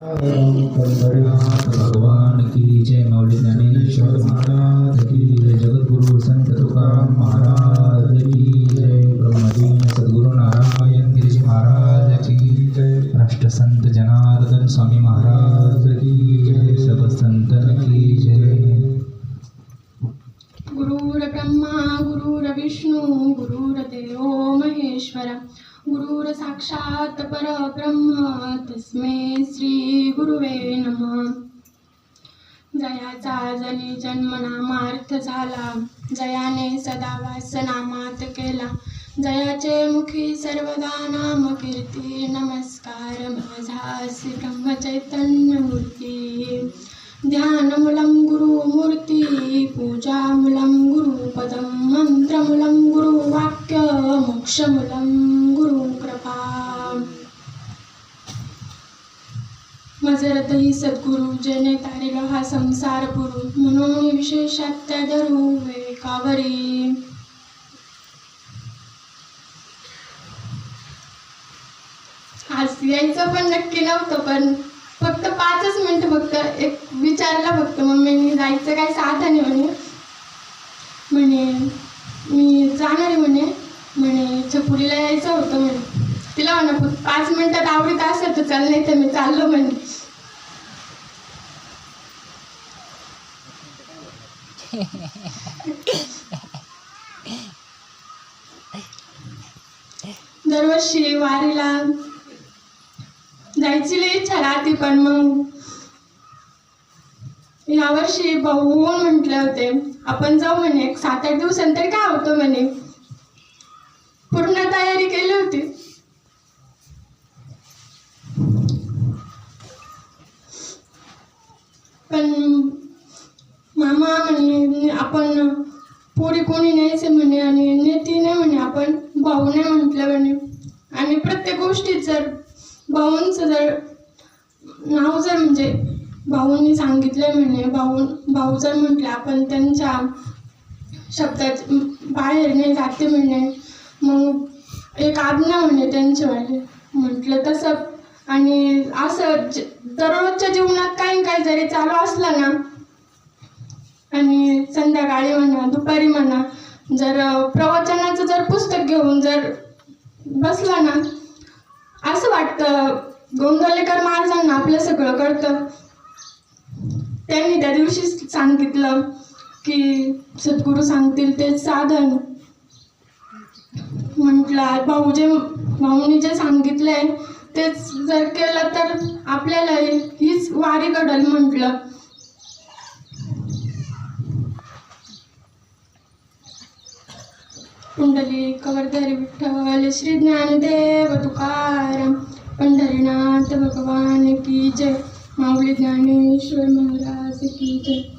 पंढरीनाथ भगवान की जय। मौली ज्ञानेश्वर महाराज की जय। जगद्गुरु संत तुकाराम महाराज की जय। ब्रह्मदीन सद्गुरु नारायण गिरीजी महाराज की जय। राष्ट्रसंत जनार्दन स्वामी महाराज की जय। सब संतन की जय। गुरुर ब्रह्मा गुरुर्विष्णू गुरुर्देवो महेश्वरा गुरुर साक्षात परब्रह्म तस्मै श्री गुरुवे नमः। जयाचा जनी जन्म नामार्थ झाला, जयाने सदा वासनामात केला, जयाचे मुखी सर्वदा नाम कीर्ती। नमस्कार माझा श्री ब्रह्म चैतन्य मूर्ती। ध्यानमूलं गुरुमूर्ती, पूजामूलं गुरुपदं, मंत्रमूलं गुरुवाक्य, मोक्षमूलं गुरुकृपा। मजरत ही सद्गुरु जेने तारिला हा संसार पुरू, म्हणून विशेषात धरू विवेकावरी। आज यायचं पण नक्की नव्हतं, पण फक्त 5च मिनिट फक्त एक विचारला फक्त मम्मीने जायचं काय साधन आहे म्हणे मी जाणार आहे म्हणे छपुलीला यायचं होतं म्हणे। तिला म्हणा 5 मिनिटात आवडीत असेल तर चाल, नाही तर मी चाललो म्हणे। दरवर्षी वारीला जायची लई इच्छा राहते, पण मग यावर्षी भाऊ म्हटले होते आपण जाऊ म्हणे 7-8 दिवसांतर काय होतं म्हणे। पूर्ण तयारी केली होती, पण मामा म्हणे आपण पोरी कोणी न्यायचे म्हणे आणि नेती नाही म्हणे, आपण भाऊ नाही म्हटलं म्हणे। आणि प्रत्येक गोष्टीत जर भाऊंचं जर नाव जर म्हणजे भाऊंनी सांगितलं म्हणे, भाऊ जर म्हटलं आपण त्यांच्या शब्दात बाहेर नाही जाते म्हणे, मग एक आज्ञा म्हणे त्यांच्यावाले म्हटलं तसं। आणि असं दररोजच्या जीवनात काही काही जरी चालू असलं ना, आणि संध्याकाळी म्हणा दुपारी म्हणा जर प्रवचनाचं जर पुस्तक घेऊन जर बसला ना, असं वाटतं गोंदवलेकर महाराजांना आपलं सगळं कळतं। त्यांनी त्या दिवशी सांगितलं की सद्गुरू सांगतील तेच साधन। म्हटलं भाऊनी जे सांगितलंय तेच जर केलं तर आपल्याला हीच वारी घडल म्हटलं। पुंडलिक वरदहरी विठ्ठल श्री ज्ञानदेव तुकाराम। पंढरीनाथ भगवान की जय। माऊली ज्ञानेश्वर महाराज की जय।